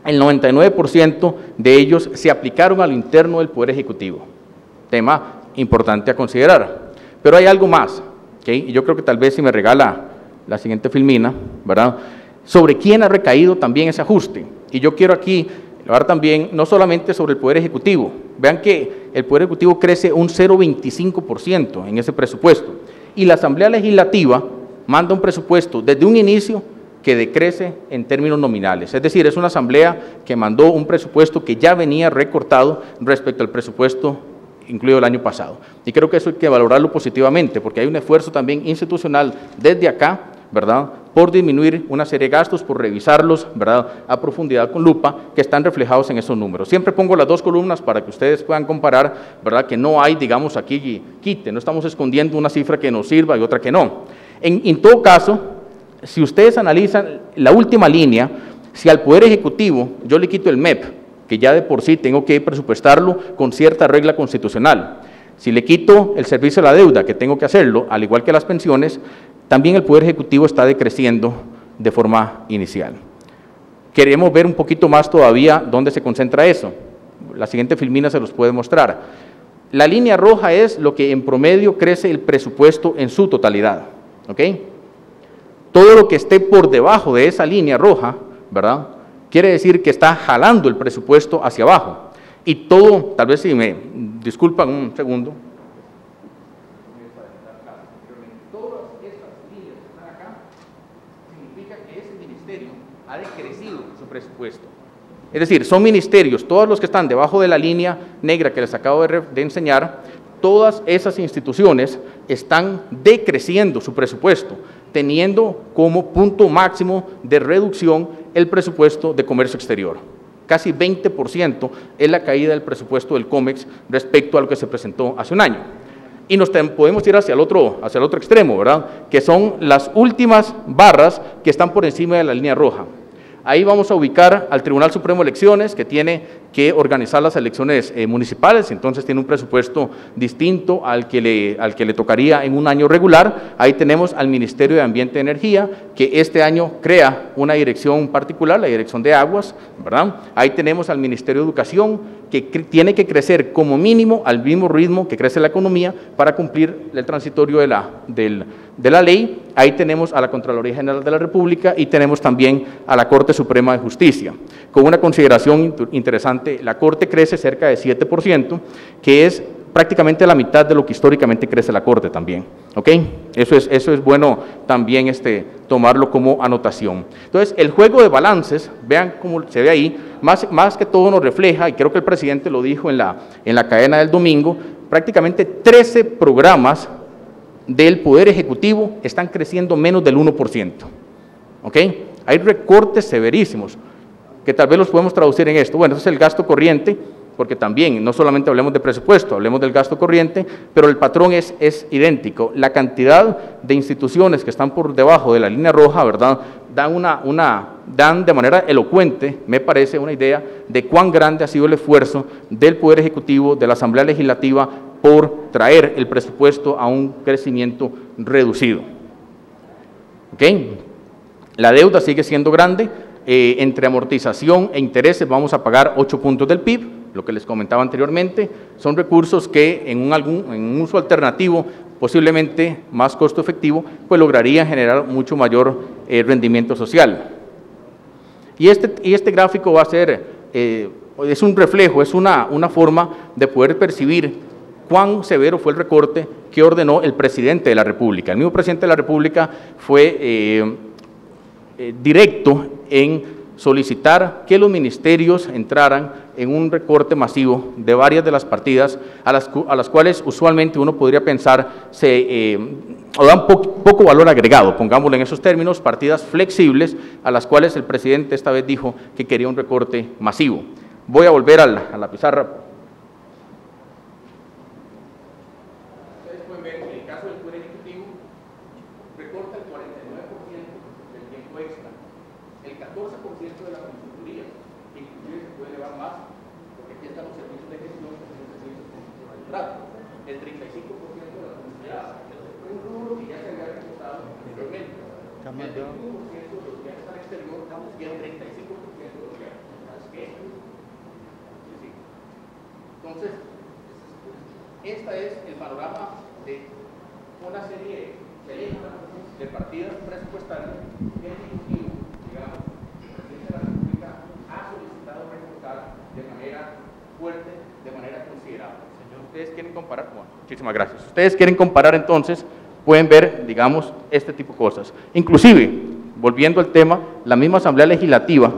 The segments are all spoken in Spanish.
el 99% de ellos se aplicaron a lo interno del Poder Ejecutivo. Tema importante a considerar. Pero hay algo más, ¿okay? Y yo creo que tal vez si me regala la siguiente filmina, ¿verdad?, sobre quién ha recaído también ese ajuste. Y yo quiero aquí hablar también no solamente sobre el Poder Ejecutivo. Vean que el Poder Ejecutivo crece un 0,25% en ese presupuesto. Y la Asamblea Legislativa manda un presupuesto desde un inicio que decrece en términos nominales. Es decir, es una asamblea que mandó un presupuesto que ya venía recortado respecto al presupuesto incluido el año pasado. Y creo que eso hay que valorarlo positivamente, porque hay un esfuerzo también institucional desde acá, ¿verdad?, por disminuir una serie de gastos, por revisarlos, ¿verdad?, a profundidad con lupa, que están reflejados en esos números. Siempre pongo las dos columnas para que ustedes puedan comparar, ¿verdad?, que no hay, digamos, aquí quite, no estamos escondiendo una cifra que nos sirva y otra que no. En todo caso, si ustedes analizan la última línea, si al Poder Ejecutivo yo le quito el MEP, que ya de por sí tengo que presupuestarlo con cierta regla constitucional, si le quito el servicio a la deuda, que tengo que hacerlo, al igual que las pensiones, también el Poder Ejecutivo está decreciendo de forma inicial. Queremos ver un poquito más todavía dónde se concentra eso. La siguiente filmina se los puede mostrar. La línea roja es lo que en promedio crece el presupuesto en su totalidad, ¿ok? Todo lo que esté por debajo de esa línea roja, ¿verdad?, quiere decir que está jalando el presupuesto hacia abajo. Y todo, tal vez si me disculpan un segundo. Todas estas líneas que están acá significa que ese ministerio ha decrecido su presupuesto. Es decir, son ministerios, todos los que están debajo de la línea negra que les acabo de enseñar, todas esas instituciones están decreciendo su presupuesto, teniendo como punto máximo de reducción el presupuesto de comercio exterior. Casi 20% es la caída del presupuesto del COMEX respecto a lo que se presentó hace un año. Y nos podemos ir hacia el otro extremo, ¿verdad?, que son las últimas barras que están por encima de la línea roja. Ahí vamos a ubicar al Tribunal Supremo de Elecciones, que tiene que organizar las elecciones municipales, entonces tiene un presupuesto distinto al que le tocaría en un año regular. Ahí tenemos al Ministerio de Ambiente y Energía, que este año crea una dirección particular, la Dirección de Aguas, ¿verdad? Ahí tenemos al Ministerio de Educación, que tiene que crecer como mínimo al mismo ritmo que crece la economía para cumplir el transitorio de la ley. Ahí tenemos a la Contraloría General de la República y tenemos también a la Corte Suprema de Justicia. Con una consideración interesante, la Corte crece cerca de 7%, que es prácticamente la mitad de lo que históricamente crece la Corte también, ¿ok? Eso es bueno también tomarlo como anotación. Entonces, el juego de balances, vean cómo se ve ahí, más que todo nos refleja, y creo que el presidente lo dijo en la cadena del domingo, prácticamente 13 programas del Poder Ejecutivo están creciendo menos del 1%, ¿ok? Hay recortes severísimos, que tal vez los podemos traducir en esto. Bueno, ese es el gasto corriente, porque también no solamente hablemos de presupuesto, hablemos del gasto corriente, pero el patrón es idéntico. La cantidad de instituciones que están por debajo de la línea roja, ¿verdad?, dan de manera elocuente, me parece, una idea de cuán grande ha sido el esfuerzo del Poder Ejecutivo, de la Asamblea Legislativa, por traer el presupuesto a un crecimiento reducido. ¿Ok? La deuda sigue siendo grande. Entre amortización e intereses vamos a pagar 8 puntos del PIB, lo que les comentaba anteriormente. Son recursos que en un uso alternativo, posiblemente más costo efectivo, pues lograrían generar mucho mayor rendimiento social. Y este gráfico va a ser, es un reflejo, es una forma de poder percibir cuán severo fue el recorte que ordenó el presidente de la República. El mismo presidente de la República fue directo en solicitar que los ministerios entraran en un recorte masivo de varias de las partidas a las cuales usualmente uno podría pensar o dan poco valor agregado, pongámoslo en esos términos, partidas flexibles a las cuales el presidente esta vez dijo que quería un recorte masivo. Voy a volver a la pizarra. Ustedes pueden ver que en el caso del Poder Ejecutivo recorta el 49% del tiempo extra, el 14% de la consultoría, que inclusive se puede elevar más, porque aquí están los servicios de gestión, el 35% de las unidades, un rubro que ya se había recortado anteriormente, el 21% de los viajes al exterior y el 35% de los viajes. Entonces, este es el panorama de una serie de partidas presupuestarias que el Ejecutivo, digamos, el presidente de la República ha solicitado recortar de manera fuerte, de manera considerable. Ustedes quieren comparar, bueno, muchísimas gracias. Ustedes quieren comparar entonces, pueden ver, digamos, este tipo de cosas. Inclusive, volviendo al tema, la misma Asamblea Legislativa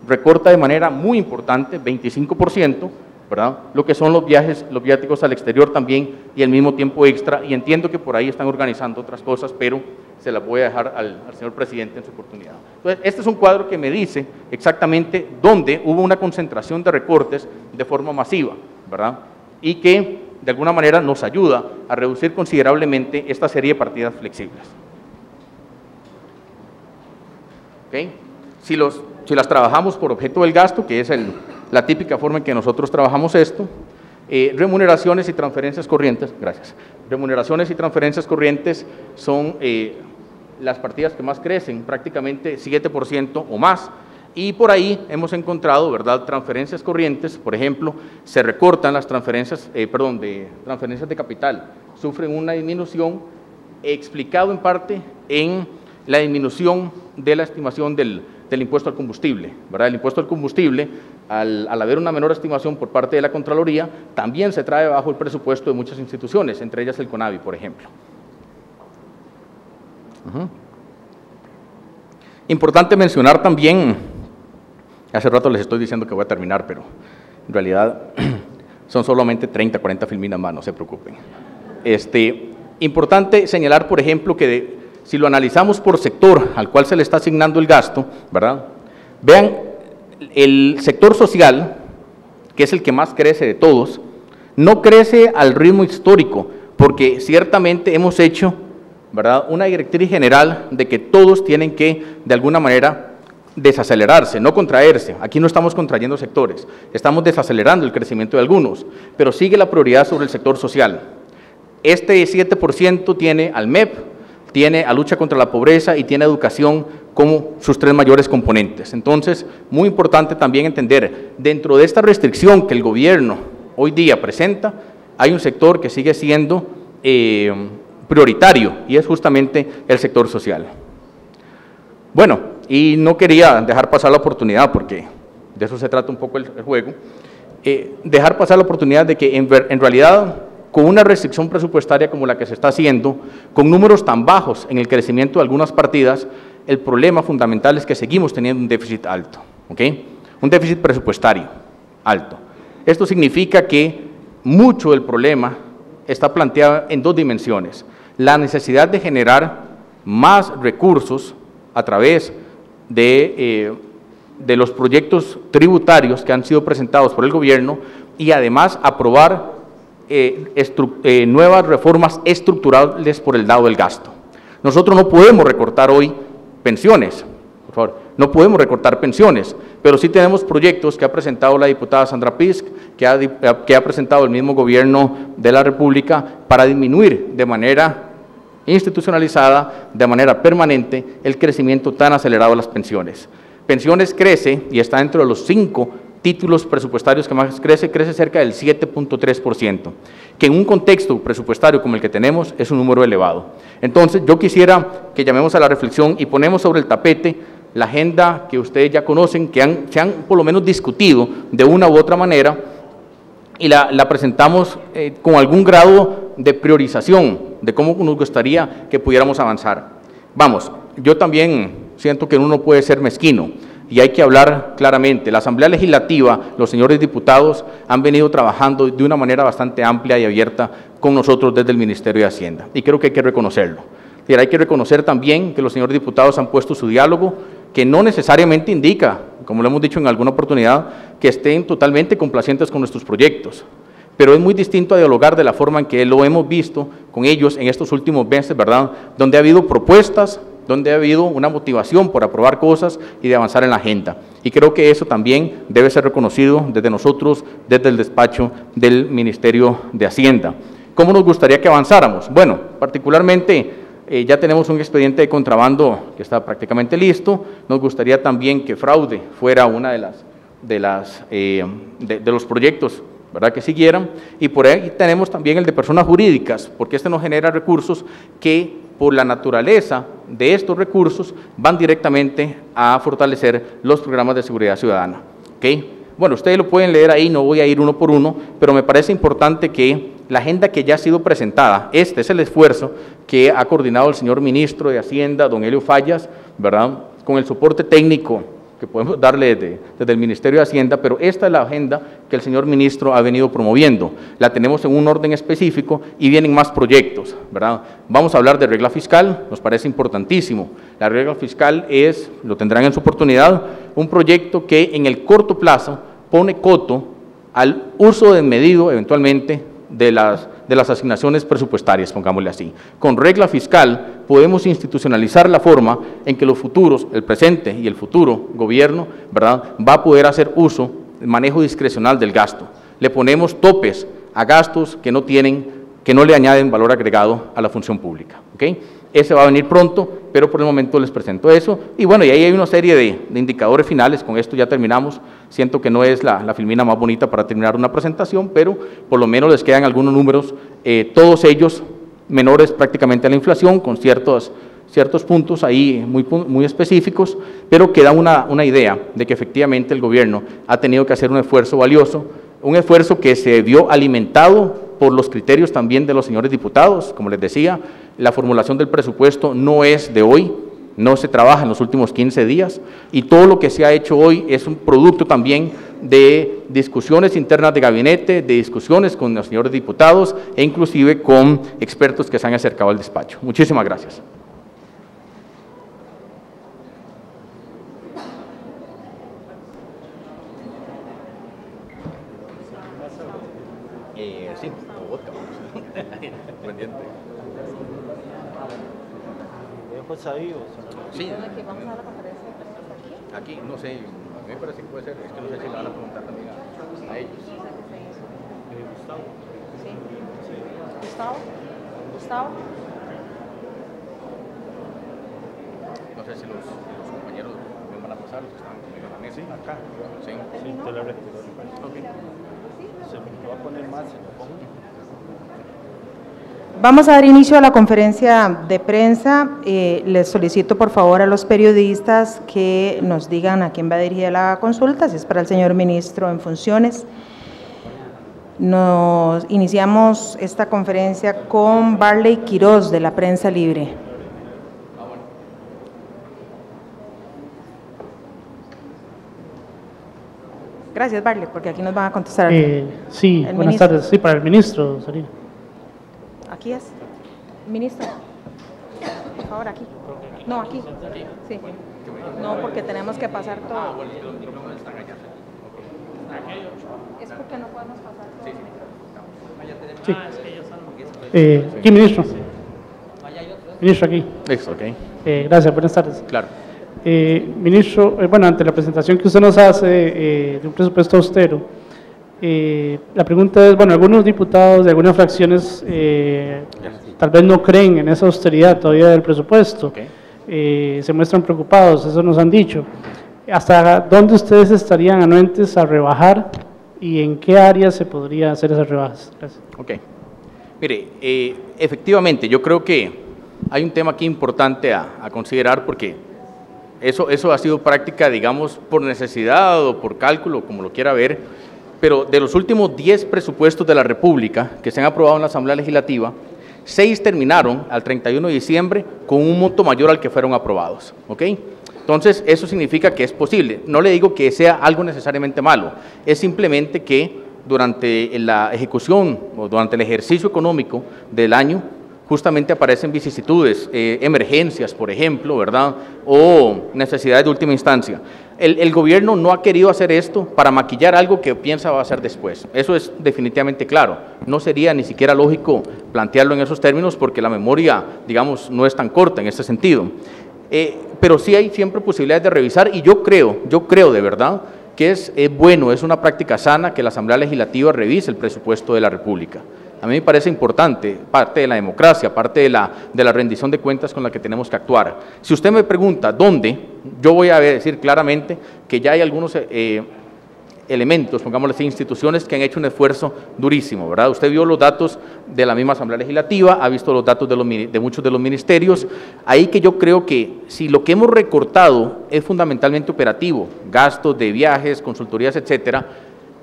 recorta de manera muy importante, 25%, ¿verdad? Lo que son los viajes, los viáticos al exterior también y el mismo tiempo extra, y entiendo que por ahí están organizando otras cosas, pero se las voy a dejar al señor presidente en su oportunidad. Entonces, este es un cuadro que me dice exactamente dónde hubo una concentración de recortes de forma masiva, ¿verdad? Y que de alguna manera nos ayuda a reducir considerablemente esta serie de partidas flexibles. ¿Okay? Si las trabajamos por objeto del gasto, que es la típica forma en que nosotros trabajamos esto, remuneraciones y transferencias corrientes, gracias. Remuneraciones y transferencias corrientes son las partidas que más crecen, prácticamente 7% o más, y por ahí hemos encontrado, ¿verdad?, transferencias corrientes, por ejemplo, se recortan las transferencias, transferencias de capital, sufren una disminución, explicado en parte en la disminución de la estimación del impuesto al combustible, ¿verdad? El impuesto al combustible, al haber una menor estimación por parte de la Contraloría, también se trae bajo el presupuesto de muchas instituciones, entre ellas el CONAVI, por ejemplo. Importante mencionar también, hace rato les estoy diciendo que voy a terminar, pero en realidad son solamente 30, 40 filminas más, no se preocupen. Importante señalar, por ejemplo, que si lo analizamos por sector al cual se le está asignando el gasto, ¿verdad? Vean, el sector social, que es el que más crece de todos, no crece al ritmo histórico, porque ciertamente hemos hecho, ¿verdad?, una directriz general de que todos tienen que, de alguna manera, desacelerarse, no contraerse. Aquí no estamos contrayendo sectores, estamos desacelerando el crecimiento de algunos, pero sigue la prioridad sobre el sector social. Este 7% tiene al MEP, tiene a lucha contra la pobreza y tiene educación como sus tres mayores componentes. Entonces, muy importante también entender, dentro de esta restricción que el gobierno hoy día presenta, hay un sector que sigue siendo prioritario y es justamente el sector social. Bueno, y no quería dejar pasar la oportunidad, porque de eso se trata un poco el juego, dejar pasar la oportunidad de que en realidad, con una restricción presupuestaria como la que se está haciendo, con números tan bajos en el crecimiento de algunas partidas, el problema fundamental es que seguimos teniendo un déficit alto, ¿ok? Un déficit presupuestario alto. Esto significa que mucho del problema está planteado en dos dimensiones. La necesidad de generar más recursos a través de los proyectos tributarios que han sido presentados por el gobierno y además aprobar nuevas reformas estructurales por el lado del gasto. Nosotros no podemos recortar hoy pensiones, por favor, no podemos recortar pensiones, pero sí tenemos proyectos que ha presentado la diputada Sandra Pisk, que ha presentado el mismo gobierno de la República para disminuir de manera institucionalizada, de manera permanente, el crecimiento tan acelerado de las pensiones. Pensiones crece y está dentro de los 5 títulos presupuestarios que más crece cerca del 7.3%, que en un contexto presupuestario como el que tenemos es un número elevado. Entonces, yo quisiera que llamemos a la reflexión y ponemos sobre el tapete la agenda que ustedes ya conocen, que se han por lo menos discutido de una u otra manera, y la presentamos con algún grado de priorización de cómo nos gustaría que pudiéramos avanzar. Vamos, yo también siento que uno puede ser mezquino, y hay que hablar claramente. La Asamblea Legislativa, los señores diputados, han venido trabajando de una manera bastante amplia y abierta con nosotros desde el Ministerio de Hacienda, y creo que hay que reconocerlo. Hay que reconocer también que los señores diputados han puesto su diálogo, que no necesariamente indica, como lo hemos dicho en alguna oportunidad, que estén totalmente complacientes con nuestros proyectos, pero es muy distinto a dialogar de la forma en que lo hemos visto con ellos en estos últimos meses, ¿verdad?, donde ha habido propuestas, donde ha habido una motivación por aprobar cosas y de avanzar en la agenda. Y creo que eso también debe ser reconocido desde nosotros, desde el despacho del Ministerio de Hacienda. ¿Cómo nos gustaría que avanzáramos? Bueno, particularmente ya tenemos un expediente de contrabando que está prácticamente listo. Nos gustaría también que fraude fuera una de los proyectos ¿verdad?, que siguieran, y por ahí tenemos también el de personas jurídicas, porque este nos genera recursos que por la naturaleza de estos recursos van directamente a fortalecer los programas de seguridad ciudadana. ¿Okay? Bueno, ustedes lo pueden leer ahí, no voy a ir uno por uno, pero me parece importante que la agenda que ya ha sido presentada, este es el esfuerzo que ha coordinado el señor ministro de Hacienda, don Helio Fallas, ¿verdad?, con el soporte técnico que podemos darle desde el Ministerio de Hacienda, pero esta es la agenda que el señor ministro ha venido promoviendo. La tenemos en un orden específico y vienen más proyectos, ¿verdad? Vamos a hablar de regla fiscal, nos parece importantísimo. La regla fiscal es, lo tendrán en su oportunidad, un proyecto que en el corto plazo pone coto al uso desmedido, eventualmente, de las asignaciones presupuestarias, pongámosle así. Con regla fiscal podemos institucionalizar la forma en que los futuros, el presente y el futuro gobierno, ¿verdad?, va a poder hacer uso, manejo discrecional del gasto. Le ponemos topes a gastos que no le añaden valor agregado a la función pública. ¿Okay? Ese va a venir pronto, pero por el momento les presento eso. Y bueno, y ahí hay una serie de indicadores finales, con esto ya terminamos. Siento que no es la filmina más bonita para terminar una presentación, pero por lo menos les quedan algunos números, todos ellos menores prácticamente a la inflación, con ciertos puntos ahí muy específicos, pero que dan una idea de que efectivamente el gobierno ha tenido que hacer un esfuerzo valioso, un esfuerzo que se vio alimentado por los criterios también de los señores diputados. Como les decía, la formulación del presupuesto no es de hoy, no se trabaja en los últimos 15 días, y todo lo que se ha hecho hoy es un producto también de discusiones internas de gabinete, de discusiones con los señores diputados e inclusive con expertos que se han acercado al despacho. Muchísimas gracias. Sí, vodka. Pendiente. Sí. ¿Vamos a la conferencia de prensa aquí? Aquí, no sé, a mí me parece que puede ser, es que no sé si le van a preguntar también a ellos. Gustavo. Sí. Gustavo. No sé si los compañeros me van a pasar, los que están conmigo en la mesa. Acá. Sí, te lo repito. Okay. Se me va a poner más, se lo pongo. Vamos a dar inicio a la conferencia de prensa. Les solicito por favor a los periodistas que nos digan a quién va dirigida la consulta, si es para el señor ministro en funciones. Nos iniciamos esta conferencia con Barley Quiroz de la Prensa Libre. Gracias, Barley, porque aquí nos van a contestar. Sí, buenas tardes. Sí, para el ministro, sería. Aquí es. Ministro. Por favor, aquí. No, aquí. Sí. No, porque tenemos que pasar todo. Es porque no podemos pasar todo. Sí. Aquí, ministro. Ministro, aquí. Eso, ok. Gracias, buenas tardes. Claro. Ministro, bueno, ante la presentación que usted nos hace de un presupuesto austero, la pregunta es, bueno, algunos diputados de algunas fracciones tal vez no creen en esa austeridad todavía del presupuesto, okay. Se muestran preocupados, eso nos han dicho. ¿Hasta dónde ustedes estarían anuentes a rebajar y en qué áreas se podría hacer esas rebajas? Gracias. Ok. Mire, efectivamente, yo creo que hay un tema aquí importante a considerar, porque eso ha sido práctica, digamos, por necesidad o por cálculo, como lo quiera ver, pero de los últimos 10 presupuestos de la República que se han aprobado en la Asamblea Legislativa, 6 terminaron al 31 de diciembre con un monto mayor al que fueron aprobados. ¿Ok? Entonces, eso significa que es posible. No le digo que sea algo necesariamente malo, es simplemente que durante la ejecución o durante el ejercicio económico del año, justamente aparecen vicisitudes, emergencias, por ejemplo, ¿verdad?, o necesidades de última instancia. El gobierno no ha querido hacer esto para maquillar algo que piensa va a hacer después. Eso es definitivamente claro. No sería ni siquiera lógico plantearlo en esos términos, porque la memoria, digamos, no es tan corta en ese sentido. Pero sí hay siempre posibilidades de revisar, y yo creo de verdad que es bueno, es una práctica sana que la Asamblea Legislativa revise el presupuesto de la República. A mí me parece importante, parte de la democracia, parte de la rendición de cuentas con la que tenemos que actuar. Si usted me pregunta dónde, yo voy a decir claramente que ya hay algunos elementos, pongámoslo así, instituciones que han hecho un esfuerzo durísimo, ¿verdad? Usted vio los datos de la misma Asamblea Legislativa, ha visto los datos de muchos de los ministerios, ahí que yo creo que si lo que hemos recortado es fundamentalmente operativo, gastos de viajes, consultorías, etcétera,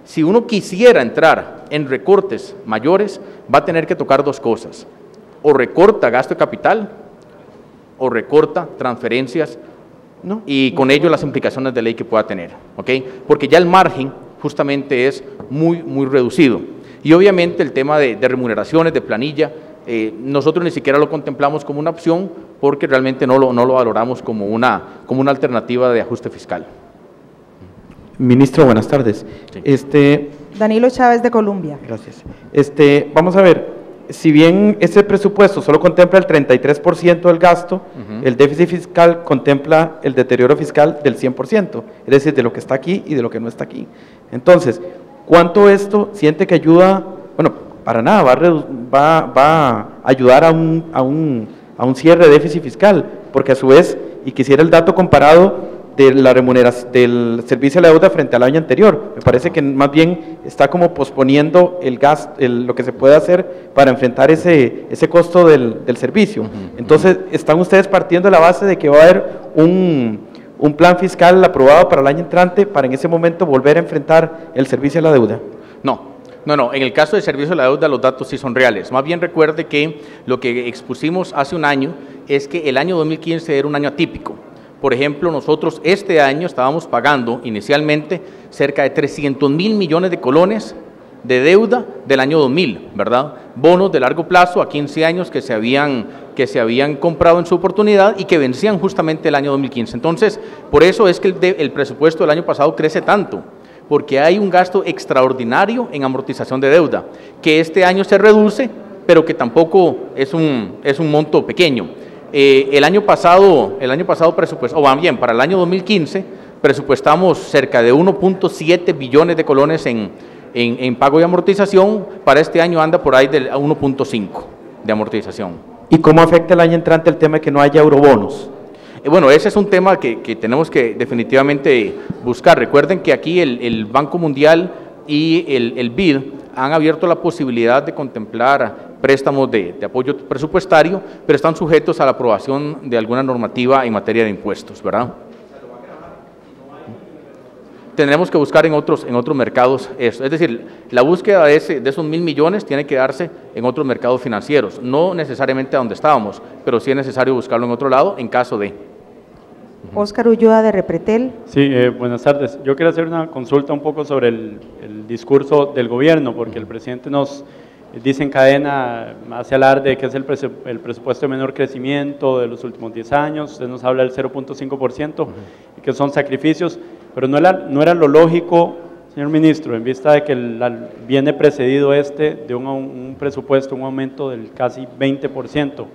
si uno quisiera entrar en recortes mayores, va a tener que tocar dos cosas, o recorta gasto de capital, o recorta transferencias, ¿no? Y con ello las implicaciones de ley que pueda tener, ¿ok? Porque ya el margen justamente es muy reducido. Y obviamente el tema de remuneraciones, de planilla, nosotros ni siquiera lo contemplamos como una opción porque realmente no lo valoramos como una alternativa de ajuste fiscal. Ministro, buenas tardes. Sí. Danilo Chávez de Colombia. Gracias. Vamos a ver, si bien ese presupuesto solo contempla el 33% del gasto, el déficit fiscal contempla el deterioro fiscal del 100%, es decir, de lo que está aquí y de lo que no está aquí. Entonces, ¿cuánto esto siente que ayuda? Bueno, para nada, va a ayudar a un cierre de déficit fiscal, porque a su vez, y quisiera el dato comparado de la remuneración del servicio a la deuda frente al año anterior. Me parece que más bien está como posponiendo el gasto, lo que se puede hacer para enfrentar ese costo del servicio. Entonces, ¿están ustedes partiendo de la base de que va a haber un plan fiscal aprobado para el año entrante para en ese momento volver a enfrentar el servicio a la deuda? No, en el caso del servicio a la deuda los datos sí son reales. Más bien recuerde que lo que expusimos hace un año es que el año 2015 era un año atípico. Por ejemplo, nosotros este año estábamos pagando inicialmente cerca de 300.000 millones de colones de deuda del año 2000, ¿verdad? Bonos de largo plazo a 15 años que se habían comprado en su oportunidad y que vencían justamente el año 2015. Entonces, por eso es que el presupuesto del año pasado crece tanto, porque hay un gasto extraordinario en amortización de deuda, que este año se reduce, pero que tampoco es un monto pequeño. El año pasado presupuestamos, o más bien, para el año 2015, presupuestamos cerca de 1.7 billones de colones en pago y amortización. Para este año anda por ahí del 1.5 de amortización. ¿Y cómo afecta el año entrante el tema de que no haya eurobonos? Bueno, ese es un tema que tenemos que definitivamente buscar. Recuerden que aquí el Banco Mundial y el BID han abierto la posibilidad de contemplar préstamos de apoyo presupuestario, pero están sujetos a la aprobación de alguna normativa en materia de impuestos, ¿verdad? Tendremos que buscar en otros mercados eso. Es decir, la búsqueda de esos 1.000 millones tiene que darse en otros mercados financieros, no necesariamente a donde estábamos, pero sí es necesario buscarlo en otro lado en caso de. Óscar Ulloa de Repretel. Sí, buenas tardes. Yo quiero hacer una consulta un poco sobre el discurso del gobierno, porque el presidente nos dice en cadena, hace alarde de que es el presupuesto de menor crecimiento de los últimos 10 años, usted nos habla del 0.5% y que son sacrificios, pero no era lo lógico, señor ministro, en vista de que viene precedido de un presupuesto, un aumento del casi 20%.